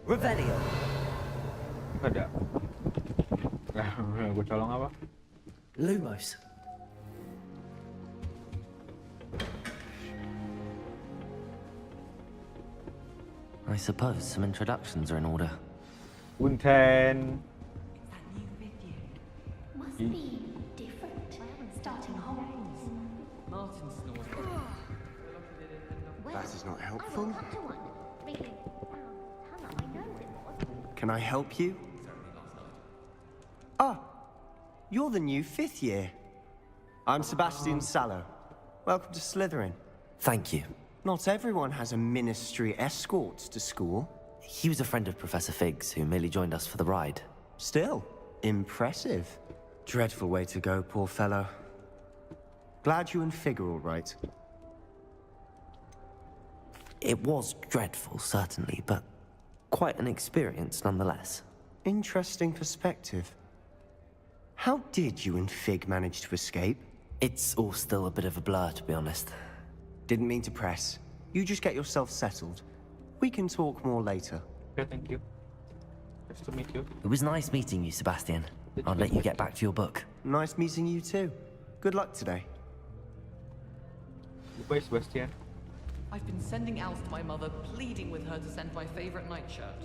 Revelio. Ada. Gue colong apa? Lumos. I suppose some introductions are in order. Bunten. Must be different. Starting Howgwarts. That is not helpful. Come to one. Really? I know it was. Can I help you? Ah, you're the new 5th year. I'm Sebastian Sallow. Welcome to Slytherin. Thank you. Not everyone has a ministry escort to school. He was a friend of Professor Fig's who merely joined us for the ride. Still, impressive. Dreadful way to go, poor fellow. Glad you and Fig are all right. It was dreadful, certainly, but quite an experience nonetheless. Interesting perspective. How did you and Fig manage to escape? It's all still a bit of a blur, to be honest. Didn't mean to press. You just get yourself settled. We can talk more later. Okay, thank you. Nice to meet you. It was nice meeting you, Sebastian. I'll let you get back to your book. Nice meeting you too. Good luck today. Goodbye, Sebastian. I've been sending Alice to my mother, pleading with her to send my favorite nightshirt.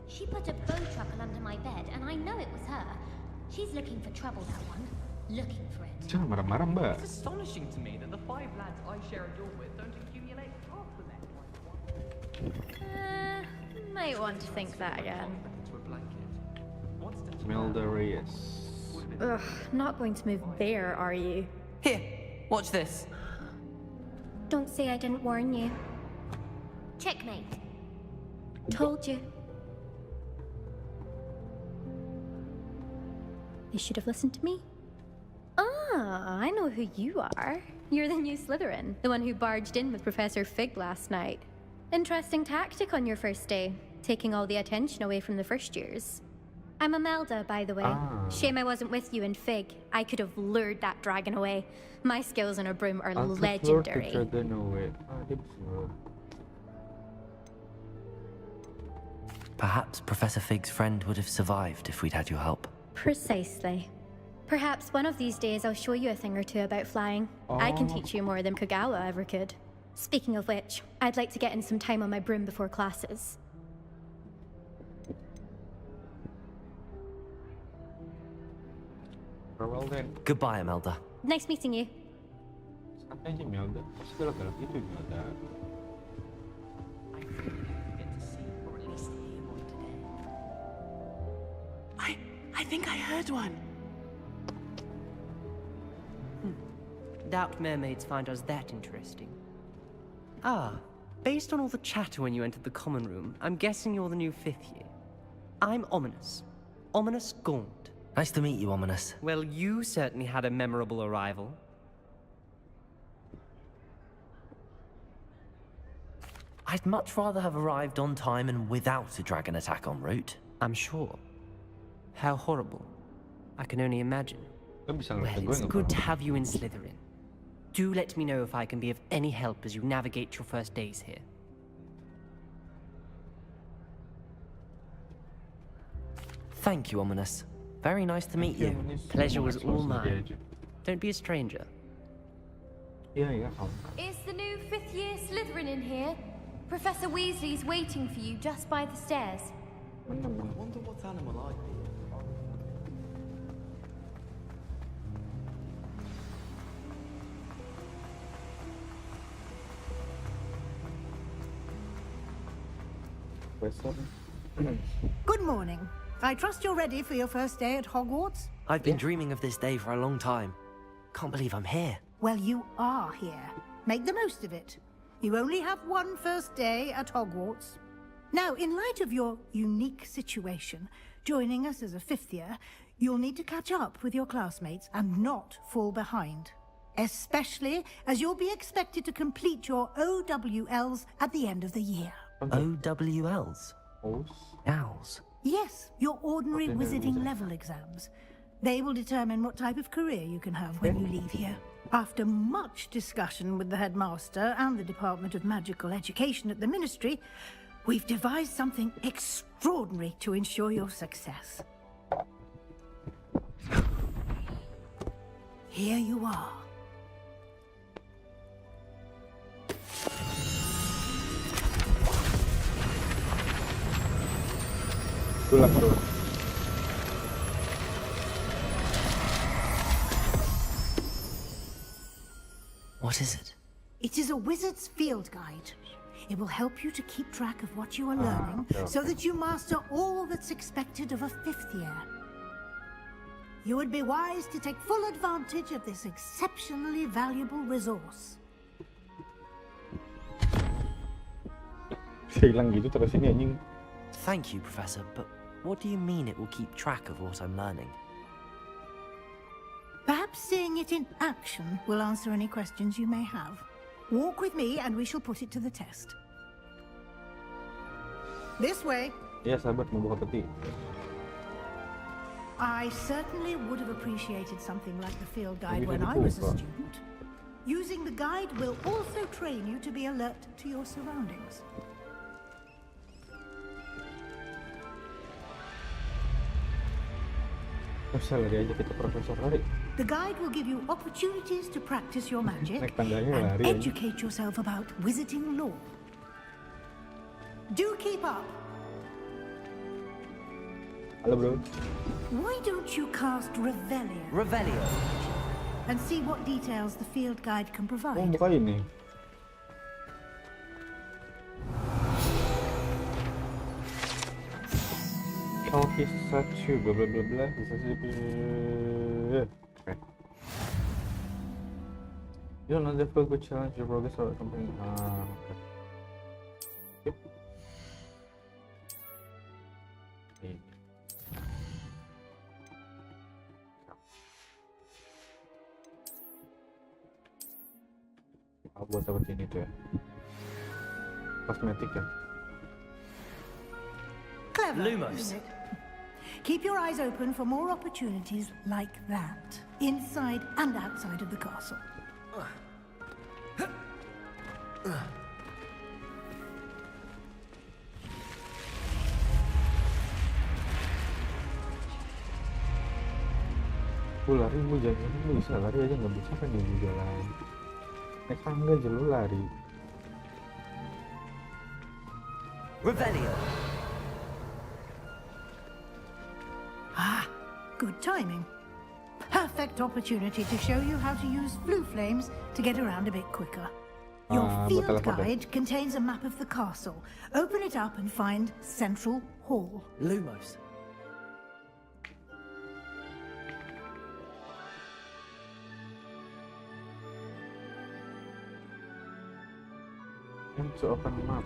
She put a bow truckle under my bed, and I know it was her. She's looking for trouble, that one. Looking for it. Jangan marah-marah, Mbak. It's astonishing to me that the 5 lads I share a dorm with don't accumulate half the net. Might want to think that again. To a blanket. Melda Reyes. Ugh, not going to move there, are you? Here, watch this. Don't say I didn't warn you. Checkmate. Told you. You should have listened to me. Ah, I know who you are. You're the new Slytherin, the one who barged in with Professor Fig last night. Interesting tactic on your first day, taking all the attention away from the first years. I'm Imelda, by the way. Shame I wasn't with you and Fig. I could have lured that dragon away. My skills on a broom are legendary. Perhaps Professor Fig's friend would have survived if we'd had your help. Precisely. Perhaps one of these days I'll show you a thing or two about flying. I can teach you more than Kagawa ever could. Speaking of which, I'd like to get in some time on my broom before classes. Farewell then. Goodbye, Imelda. Nice meeting you. Santai aja, Melda. Pasti galak-galak gitu, Melda. I really hope we get to see, or at least hear one today. I think I heard one. Doubt mermaids find us that interesting. Ah, based on all the chatter when you entered the common room, I'm guessing you're the new 5th year. I'm Ominous. Ominous Gaunt. Nice to meet you, Ominous. Well, you certainly had a memorable arrival. I'd much rather have arrived on time and without a dragon attack en route. I'm sure. How horrible. I can only imagine. Lo bisa Well, ngeliat gue it's nggak, good Bang? to have you in Slytherin. Do let me know if I can be of any help as you navigate your first days here. Thank you, Ominous. Very nice to meet you. Pleasure was all mine. Don't be a stranger. Iya, iya, kamu. Is the new 5th year Slytherin in here? Professor Weasley's waiting for you just by the stairs. I wonder what animal I'd be. Profesor. Good morning. I trust you're ready for your first day at Hogwarts? I've been dreaming of this day for a long time. Can't believe I'm here. Well, you are here. Make the most of it. You only have one first day at Hogwarts. Now, in light of your unique situation, joining us as a 5th year, you'll need to catch up with your classmates and not fall behind. Especially as you'll be expected to complete your OWLs at the end of the year. OWLs? Owls? Yes, your ordinary Ordinary wizarding wizard. level exams. They will determine what type of career you can have when you leave here. After much discussion with the headmaster and the Department of Magical Education at the Ministry, We've devised something extraordinary to ensure your success. Here you are. Itulah bro. What is it? It is a wizard's field guide. It will help you to keep track of what you are learning so that you master all that's expected of a 5th year. You would be wise to take full advantage of this exceptionally valuable resource. Bisa hilang gitu terus ini anjing. Thank you, Professor, but what do you mean it will keep track of what I'm learning? Perhaps seeing it in action will answer any questions you may have. Walk with me and we shall put it to the test. This way. Iya sahabat, mau buka peti. I certainly would have appreciated something like the field guide Maybe when they I was a do, student. Using the guide will also train you to be alert to your surroundings. Bisa lari aja kita Profesor lari. The guide will give you opportunities to practice your magic Naik tangganya and lari aja. educate yourself about wizarding lore. Do keep up. Halo bro. Why don't you cast Revelio Revelio. and see what details the field guide can Oh provide? buka ini. Talkie statue bla bla bla bla. Bisa sih. Oke. You know the good challenge your progress or something. Oke. Yep. Ini. Buat seperti ini tuh ya. Kosmetik ya. Clever, Lumos. isn't it? Keep your eyes open for more opportunities like that, inside and outside of the castle. Gue lari, gue jangan gue bisa lari aja nggak bisa kan di jalan. Naik tangga aja lu lari. Revelio. Ah, good timing. Perfect opportunity to show you how to use blue flames to get around a bit quicker. Your buat field teleport ya? guide contains a map of the castle. Open it up and find Central Hall. Lumos. To open map.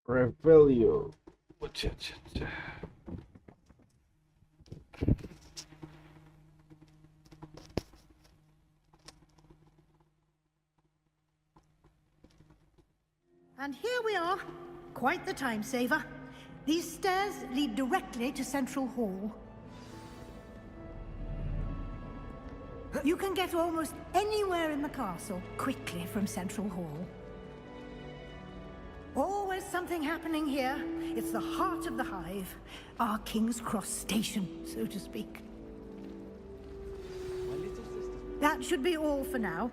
Revelio. And here we are. Quite the time saver. These stairs lead directly to Central Hall. You can get almost anywhere in the castle quickly from Central Hall. Always something happening here. It's the heart of the hive. Our King's Cross station, so to speak. That should be all for now.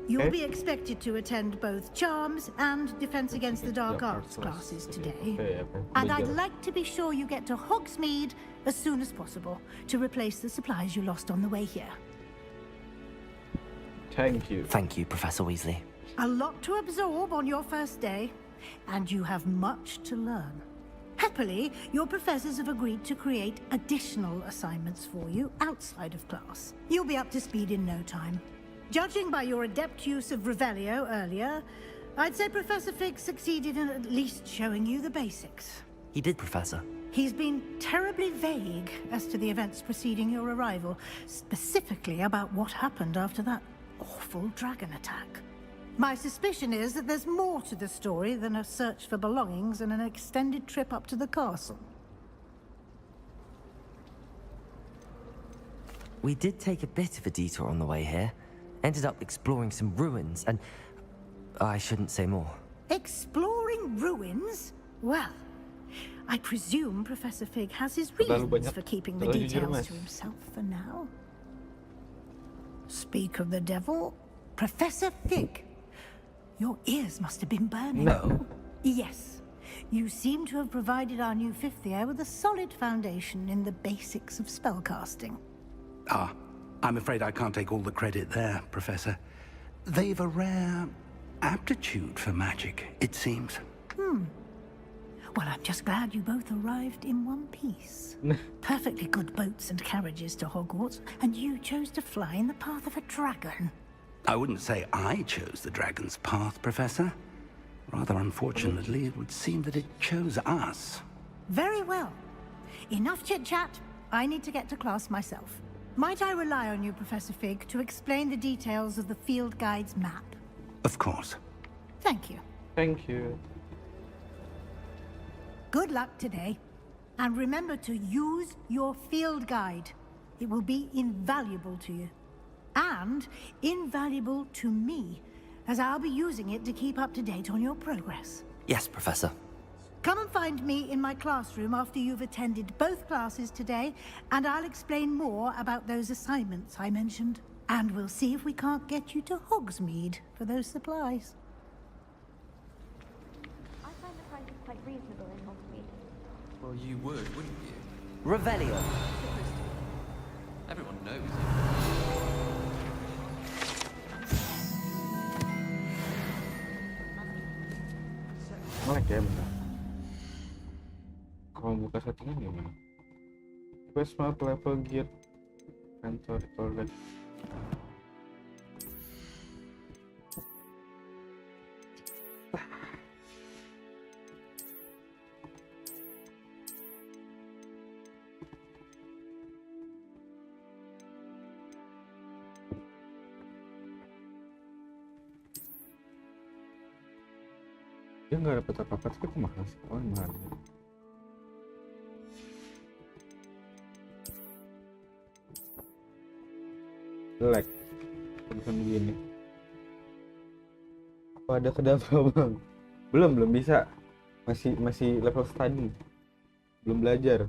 You'll be expected to attend both Charms and Defense Against the Dark Arts classes today. And I'd like to be sure you get to Hogsmeade as soon as possible to replace the supplies you lost on the way here. Thank you. Thank you, Professor Weasley. A lot to absorb on your first day, and you have much to learn. Happily, your professors have agreed to create additional assignments for you outside of class. You'll be up to speed in no time. Judging by your adept use of Revelio earlier, I'd say Professor Fig succeeded in at least showing you the basics. He did, Professor. He's been terribly vague as to the events preceding your arrival, specifically about what happened after that awful dragon attack. My suspicion is that there's more to the story than a search for belongings and an extended trip up to the castle. We did take a bit of a detour on the way here. Ended up exploring some ruins, and I shouldn't say more. Exploring ruins? Well, I presume Professor Fig has his reasons for keeping the details to himself for now. Speak of the devil, Professor Fig. Your ears must have been burning. No. Yes. You seem to have provided our new fifth year with a solid foundation in the basics of spellcasting. Ah, I'm afraid I can't take all the credit there, Professor. They've a rare aptitude for magic, it seems. Well, I'm just glad you both arrived in one piece. Perfectly good boats and carriages to Hogwarts, and you chose to fly in the path of a dragon. I wouldn't say I chose the dragon's path, Professor. Rather unfortunately, it would seem that it chose us. Very well. Enough chit-chat. I need to get to class myself. Might I rely on you, Professor Fig, to explain the details of the field guide's map? Of course. Thank you. Thank you. Good luck today. And remember to use your field guide. It will be invaluable to you. And invaluable to me, as I'll be using it to keep up to date on your progress. Yes, Professor. Come and find me in my classroom after you've attended both classes today, and I'll explain more about those assignments I mentioned. And we'll see if we can't get you to Hogsmeade for those supplies. I find the prices quite reasonable in Hogsmeade. Well, you would, wouldn't you? Revelio. Everyone knows it. Melek ya, bentar. Kalau buka settingan gimana? Quest map level gear kantor toilet. Dia nggak dapet apa-apa, tapi aku mahal sih. Oh, mahal. Lag. Bukan begini. Apa ada kedapa bang? Belum bisa. Masih level study. Belum belajar.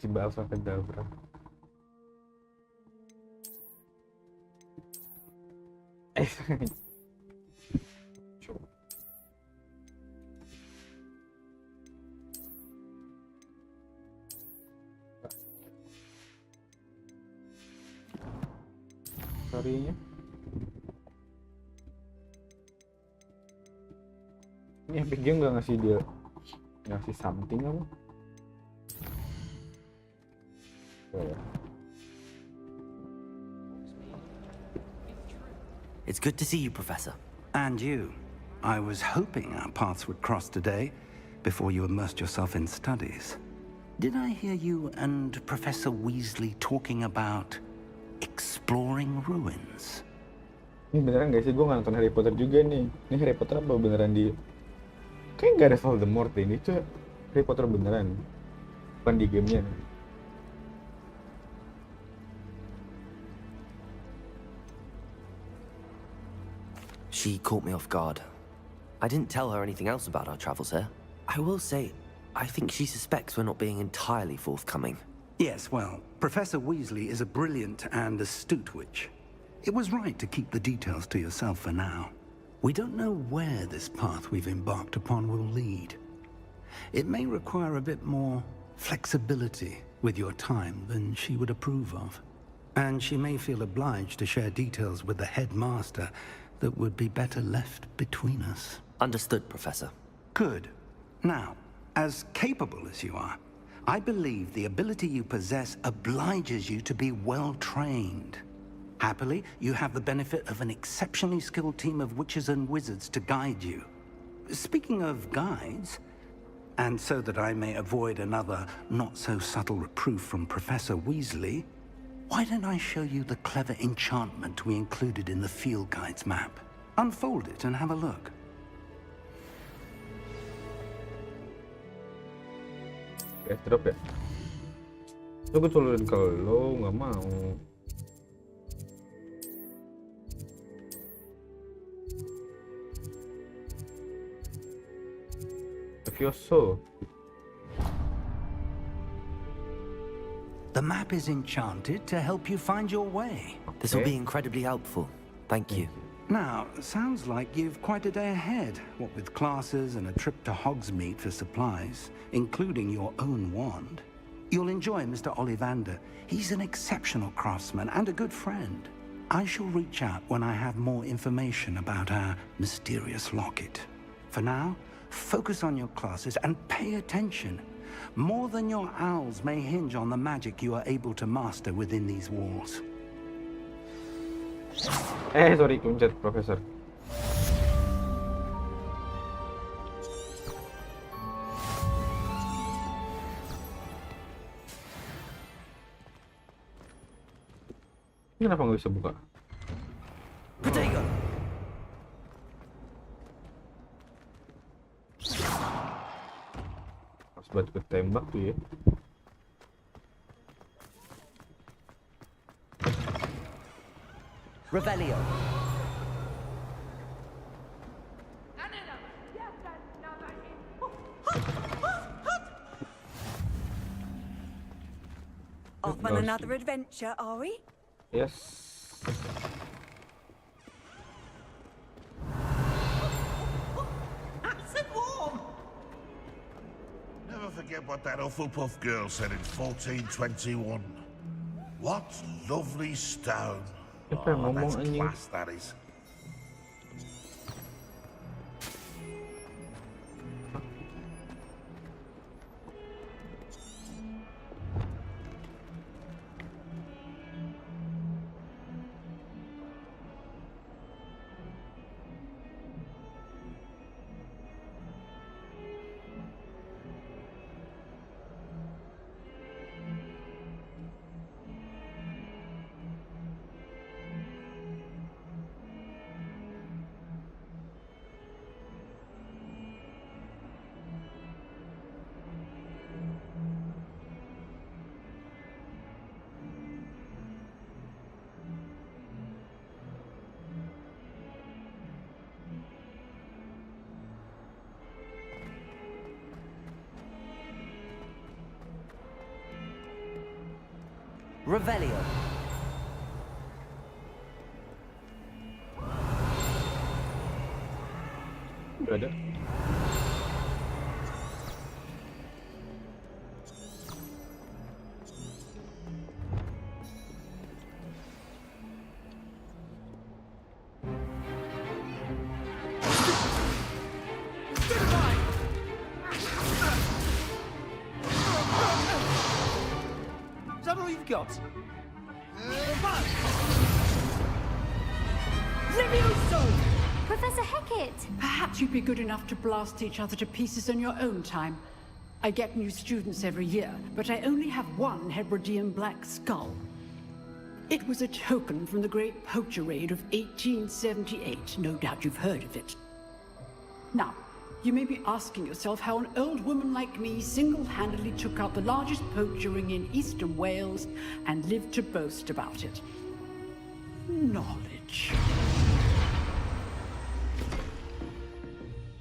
Coba alpha kedabra. Story-nya ini Epic Game nggak ngasih dia ngasih something apa? It's good to see you, Professor. And you. I was hoping our paths would cross today, before you immersed yourself in studies. Did I hear you and Professor Weasley talking about exploring ruins? Ini beneran gak sih? Gue nggak nonton Harry Potter juga nih. Ini Harry Potter apa beneran di... Kayaknya gak ada Voldemort deh. Ini tuh Harry Potter beneran. Bukan di gamenya. She caught me off guard. I didn't tell her anything else about our travels here. I will say, I think she suspects we're not being entirely forthcoming. Yes, well, Professor Weasley is a brilliant and astute witch. It was right to keep the details to yourself for now. We don't know where this path we've embarked upon will lead. It may require a bit more flexibility with your time than she would approve of. And she may feel obliged to share details with the headmaster that would be better left between us. Understood, Professor. Good. Now, as capable as you are, I believe the ability you possess obliges you to be well trained. Happily, you have the benefit of an exceptionally skilled team of witches and wizards to guide you. Speaking of guides, and so that I may avoid another not-so-subtle reproof from Professor Weasley, why don't I show you the clever enchantment we included in the field guide's map? Unfold it and have a look. Drop ya? Itu gue turunin ke lo, nggak mau. Mafioso. The map is enchanted to help you find your way. This will be incredibly helpful. Thank you. Now, sounds like you've quite a day ahead, what with classes and a trip to Hogsmeade for supplies, including your own wand. You'll enjoy Mr. Ollivander. He's an exceptional craftsman and a good friend. I shall reach out when I have more information about our mysterious locket. For now, focus on your classes and pay attention. More than your owls may hinge on the magic you are able to master within these walls. Sorry, kuncet, Profesor. Ini kenapa nggak bisa buka? Potato. Pas buat ketembak tuh ya. Revelio. Off on another adventure, are we? Yes. Never forget what that Hufflepuff girl said in 1421. What lovely stone. Siapa yang ngomong That's anjing? class, that is. Revelio. Udah ada. Is that all you've got? Levioso! Professor Hecat! Perhaps you'd be good enough to blast each other to pieces in your own time. I get new students every year, but I only have one Hebridean black skull. It was a token from the Great Poacher Raid of 1878. No doubt you've heard of it. Now, you may be asking yourself how an old woman like me single-handedly took out the largest poacher ring in eastern Wales and lived to boast about it. Knowledge.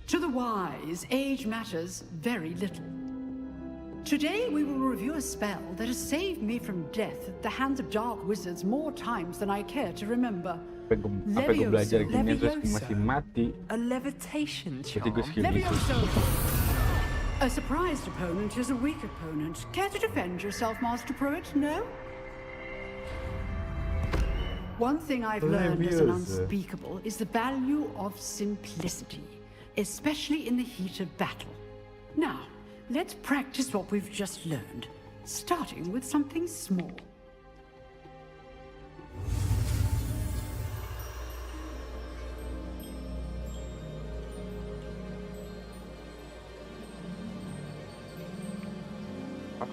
To the wise, age matters very little. Today we will review a spell that has saved me from death at the hands of dark wizards more times than I care to remember. Apa gue belajar gini terus masih mati. A levitation Jadi gue charm. skip gitu. A surprised opponent is a weak opponent. Care to defend yourself, Master Pruitt? No? One thing I've learned as an unspeakable is the value of simplicity, especially in the heat of battle. Now, let's practice what we've just learned, starting with something small.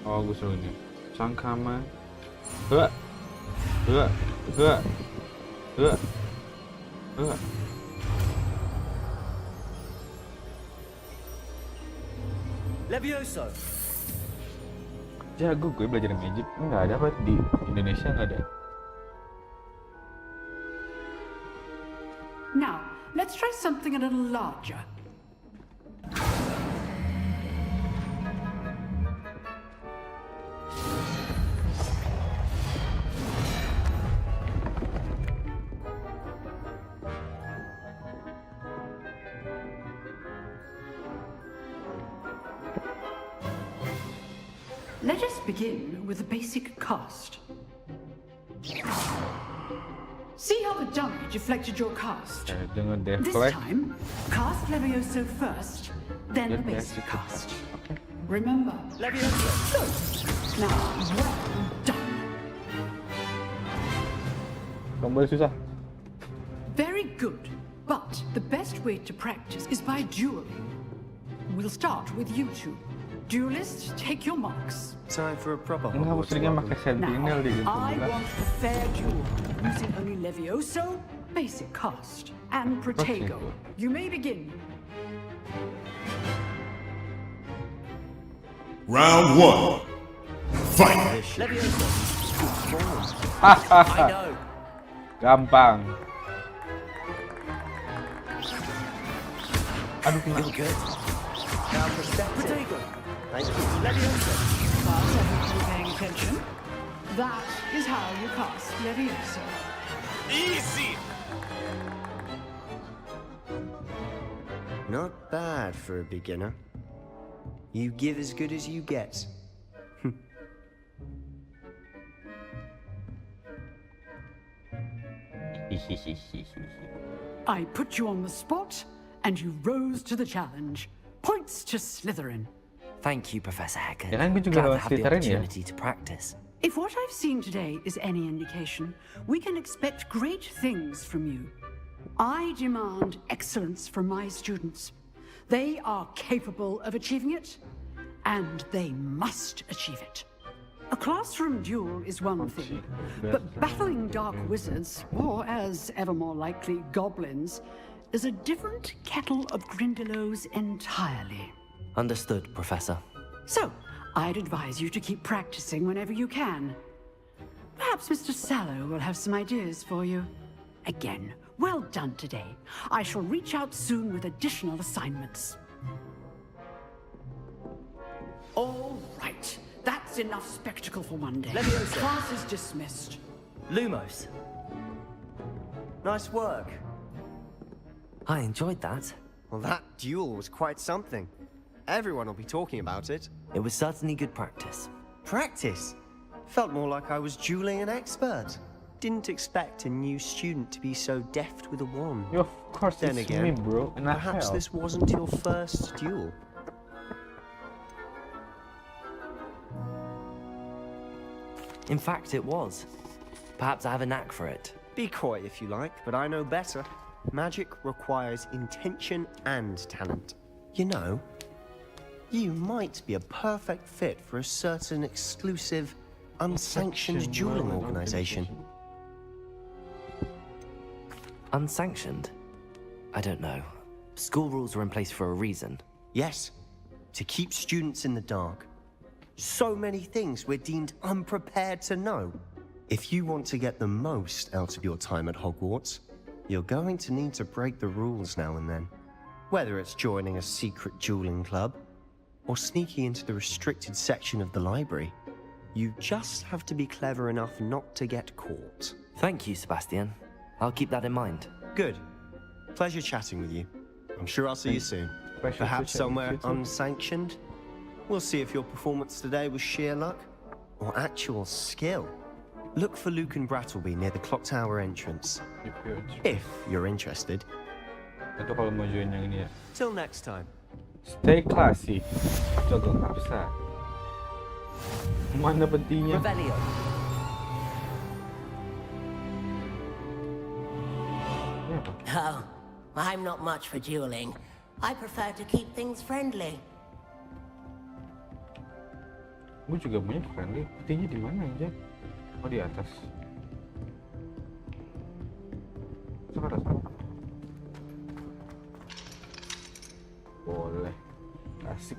Oh, gue suruh ini. Cangkama. Hua. Hua. Hua. Hua. Hua. Levioso. Jago gue belajar magic. Nggak ada apa di Indonesia nggak ada. Now, let's try something a little larger. Let us begin with a basic cast. See how the dummy deflected your cast? Dengan This deflect. time, cast Levioso first, then the basic cast. Remember, Levioso. Good. Now, well done. Tombol susah. Very good. But the best way to practice is by dueling. We'll start with you two. Duelists, take your marks. Time for a proper Ini kamu seringnya pakai sentinel di game I sebelah. want a fair duel, using only Levioso, basic cast, and Protego. You may begin. Round 1. Fight! Levioso. Hahaha. I know. Gampang. Aduh, kena. You're good. Now Protego. Thank you. Levioso. But everybody paying attention? That is how you cast Levioso. Easy! Not bad for a beginner. You give as good as you get. I put you on the spot, and you rose to the challenge. Points to Slytherin. Thank you, Professor Hackett. Ya kan gue juga Glad to lawan have the Slytherin ya. opportunity to practice. If what I've seen today is any indication, we can expect great things from you. I demand excellence from my students. They are capable of achieving it, and they must achieve it. A classroom duel is one thing, but battling dark wizards, or as ever more likely, goblins, is a different kettle of Grindylows entirely. Understood, Professor. So, I'd advise you to keep practicing whenever you can. Perhaps Mr. Sallow will have some ideas for you. Again, well done today. I shall reach out soon with additional assignments. All right. That's enough spectacle for one day. Levioso. Class is dismissed. Lumos. Nice work. I enjoyed that. Well, that duel was quite something. Everyone will be talking about it. It was certainly good practice. Practice? Felt more like I was dueling an expert. Didn't expect a new student to be so deft with a wand. Of course, Then it's again, me, bro. And I perhaps failed. this wasn't your first duel. In fact, it was. Perhaps I have a knack for it. Be coy if you like, but I know better. Magic requires intention and talent. You know, you might be a perfect fit for a certain exclusive, unsanctioned dueling organization. Unsanctioned? I don't know. School rules are in place for a reason. Yes, to keep students in the dark. So many things we're deemed unprepared to know. If you want to get the most out of your time at Hogwarts, you're going to need to break the rules now and then. Whether it's joining a secret dueling club, or sneaking into the restricted section of the library, you just have to be clever enough not to get caught. Thank you, Sebastian. I'll keep that in mind. Good. Pleasure chatting with you. I'm sure I'll see you soon. Perhaps somewhere unsanctioned? We'll see if your performance today was sheer luck or actual skill. Look for Luke and Brattleby near the clock tower entrance. If you're interested. Itu kalau mau join yang ini ya. Till next time. Stay classy. Jaga kapsa. Mana pentingnya? Revelio. Oh, I'm not much for dueling. I prefer to keep things friendly. Gue juga punya friendly. Petinya di mana aja? Oh, di atas. Sekarang sana. Boleh. Asik.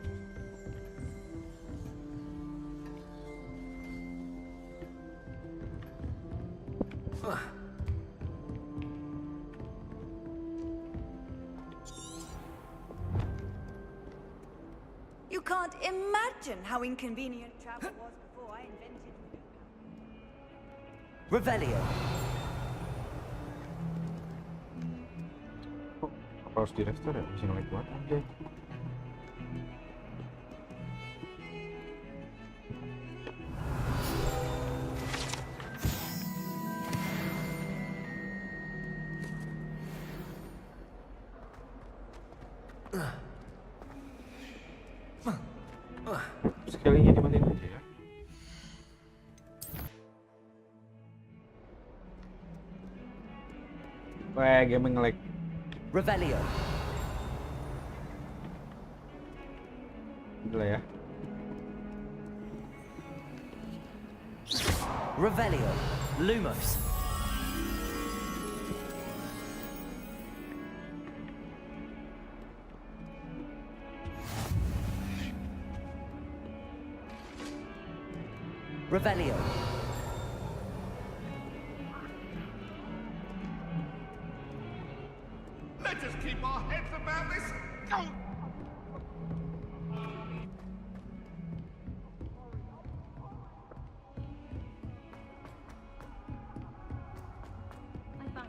You can't imagine how inconvenient travel was before I invented Revelio. Apa harus di restore ya? Bisa naik buat aja. Sekalinya dimatiin aja ya. Wah, game nge-lag. Revelio. Udah ya. Revelio. Lumos. Revelio. Let us keep our heads about this. Go!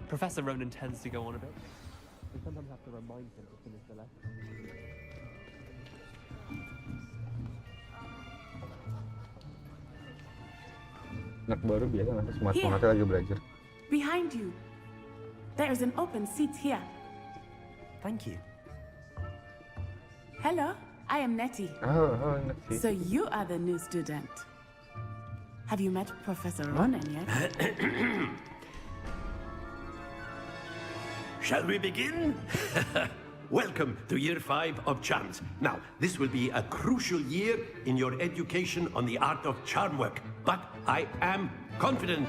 Professor Ronan tends to go on a bit. We sometimes have to remind him to finish the lesson. Anak baru biasa nanti semangat-semangatnya lagi belajar. Behind you. There is an open seat here. Thank you. Hello, I am Nettie. Oh, Nettie. So you are the new student. Have you met Professor Ronan yet? Shall we begin? Welcome to Year 5 of Charms. Now, this will be a crucial year in your education on the art of charm work. But I am confident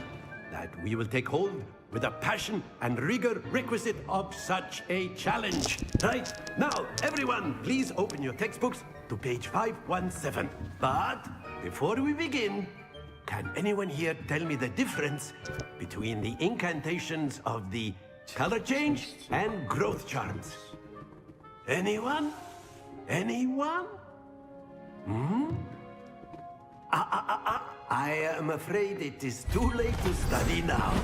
that we will take hold with the passion and rigor requisite of such a challenge. Right? Now, everyone, please open your textbooks to page 517. But before we begin, can anyone here tell me the difference between the incantations of the color change and growth charms? Anyone? Anyone? I am afraid it is too late to study now.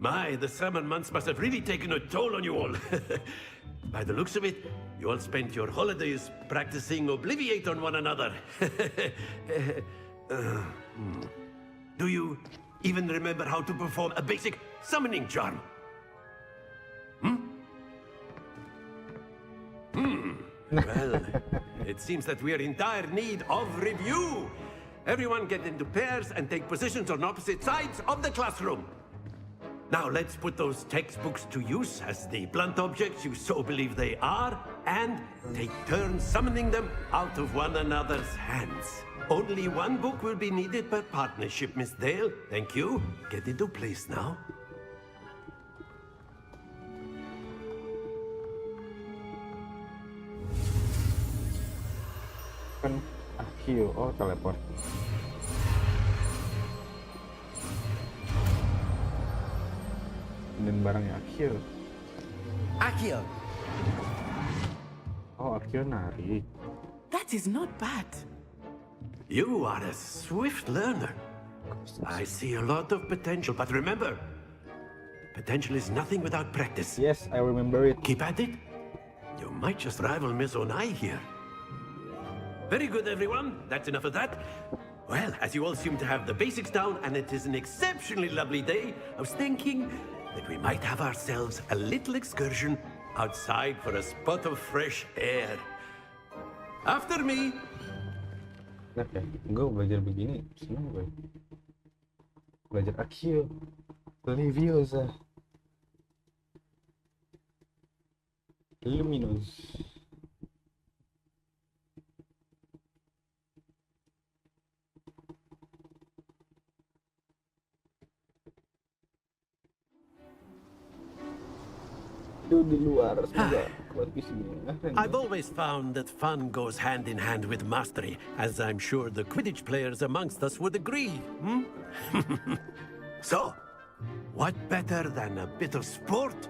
My, the summer months must have really taken a toll on you all. By the looks of it, you all spent your holidays practicing Obliviate on one another. Do you even remember how to perform a basic summoning charm? Well, it seems that we are in dire need of review. Everyone get into pairs and take positions on opposite sides of the classroom. Now let's put those textbooks to use as the blunt objects you so believe they are, and take turns summoning them out of one another's hands. Only one book will be needed per partnership, Miss Dale. Thank you. Get into place now. Kan Akio, oh teleport. Dan barangnya Akio. Akio. Oh, Akio nari. That is not bad. You are a swift learner. I see a lot of potential, but remember, potential is nothing without practice. Yes, I remember it. Keep at it. You might just rival Miss Onai here. Very good, everyone. That's enough of that. Well, as you all seem to have the basics down, and it is an exceptionally lovely day, I was thinking that we might have ourselves a little excursion outside for a spot of fresh air. After me. Enak ya, gue belajar begini, seneng gue. Belajar Akio, Leviosa, Luminous. Itu di luar semoga buat visinya. I've always found that fun goes hand in hand with mastery, as I'm sure the Quidditch players amongst us would agree. So, what better than a bit of sport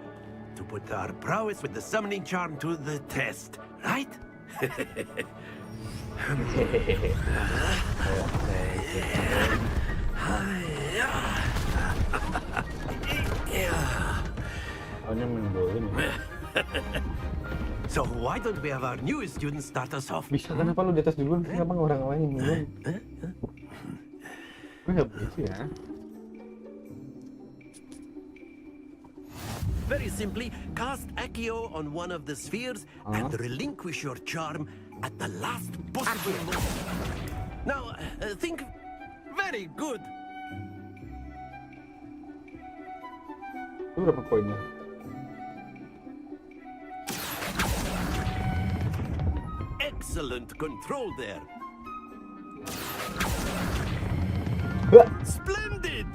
to put our prowess with the summoning charm to the test, right? So why don't we have our newest student start us off? Bisa kenapa lu di atas duluan? Kenapa nggak orang lain duluan? Gue nggak begitu ya. Very simply, cast Accio on one of the spheres and relinquish your charm at the last possible moment. Now, think very good. Itu berapa poinnya? Excellent control there. Splendid!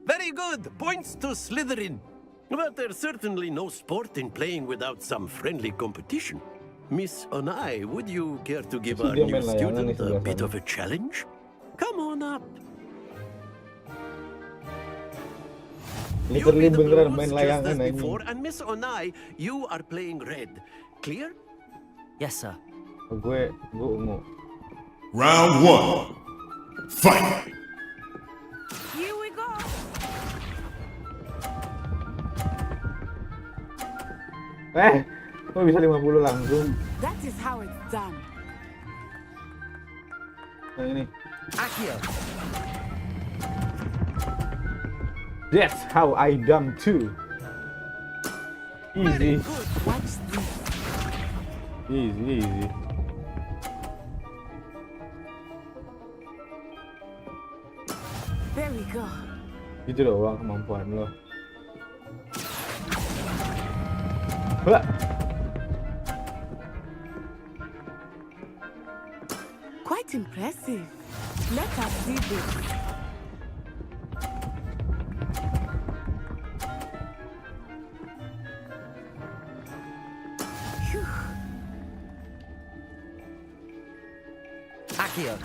Very good. Points to Slytherin. But there's certainly no sport in playing without some friendly competition. Miss Onai, would you care to give our new student a bit of a challenge? Come on up. Literally beneran main Just layangan as ini. before, and Miss Onai, you are playing red. Clear? Yes, sir. Gue ungu. Round 1. Fight! Here we go. Kok bisa 50 langsung? That is how it's done. Yang ini. Accio. That's how I dumb too. Easy. Watch this. Easy. There we go. Gitu doang kemampuan lo. Wah. Quite impressive. Let us see this. Phew. Accio.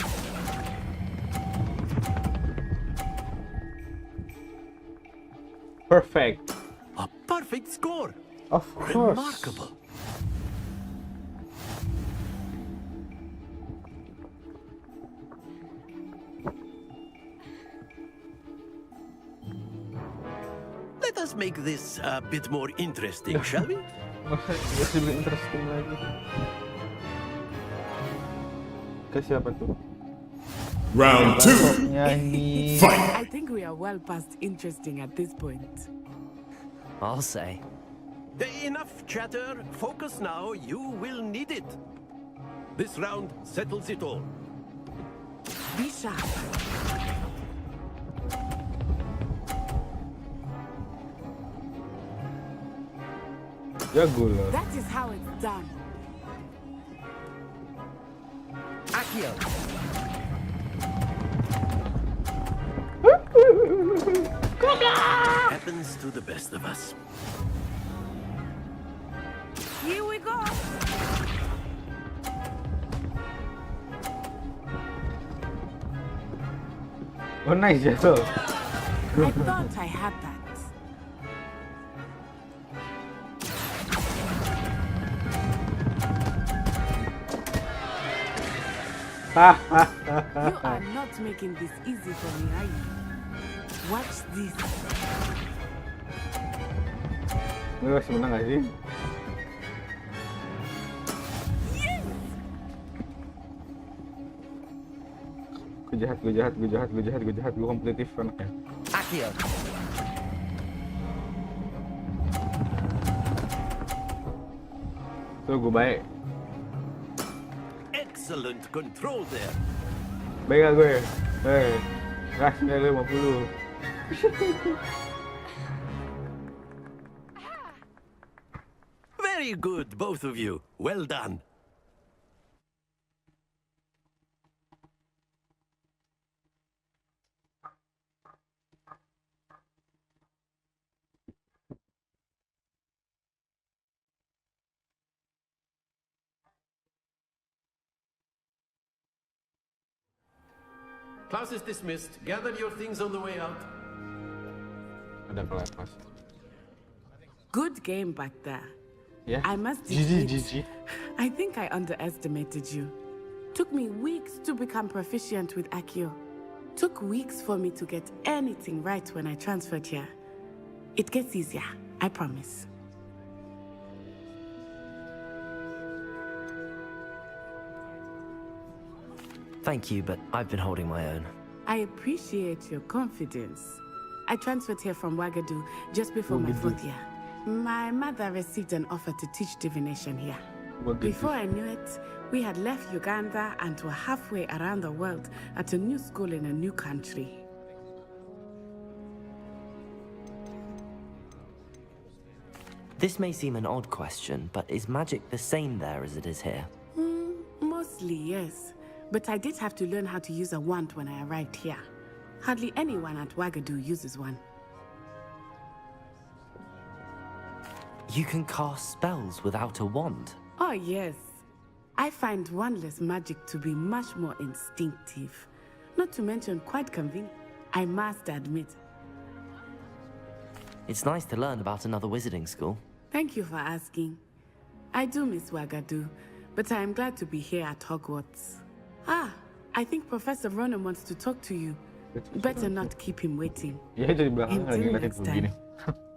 Perfect. A perfect score. Of course. Remarkable. Let us make this a bit more interesting, shall we? Masih lebih interesting lagi. Ke siapa tuh? Round 2. Fight! I think we are well past interesting at this point. I'll say. Enough chatter. Focus now. You will need it. This round settles it all. Be sharp. Jago loh. That is how it's done. Accio. Happens to the best of us. Here we go. Oh nice jatuh. I thought I had that. You are not making this easy for me, are you? Watch this. Lu masih menang gak sih? Gue jahat, gue kompetitif anaknya. Accio. Tuh gue baik. Excellent control there. Baik gak gue? Rasnya lu 50. Very good, both of you. Well done. Class is dismissed. Gather your things on the way out. Ada kelas. Good game back there. Yeah. I must GG. I think I underestimated you. Took me weeks to become proficient with Accio. Took weeks for me to get anything right when I transferred here. It gets easier, I promise. Thank you, but I've been holding my own. I appreciate your confidence. I transferred here from Wagadu just before my 4th year. My mother received an offer to teach divination here. Before I knew it, we had left Uganda and were halfway around the world at a new school in a new country. This may seem an odd question, but is magic the same there as it is here? Mostly, yes. But I did have to learn how to use a wand when I arrived here. Hardly anyone at Wagadu uses one. You can cast spells without a wand? Oh, yes. I find wandless magic to be much more instinctive. Not to mention quite convenient, I must admit. It's nice to learn about another wizarding school. Thank you for asking. I do miss Wagadu, but I am glad to be here at Hogwarts. Ah, I think Professor Ronan wants to talk to you. Better not keep him waiting. Ya, jadi belakang lagi Until ngeliatin next begini. time.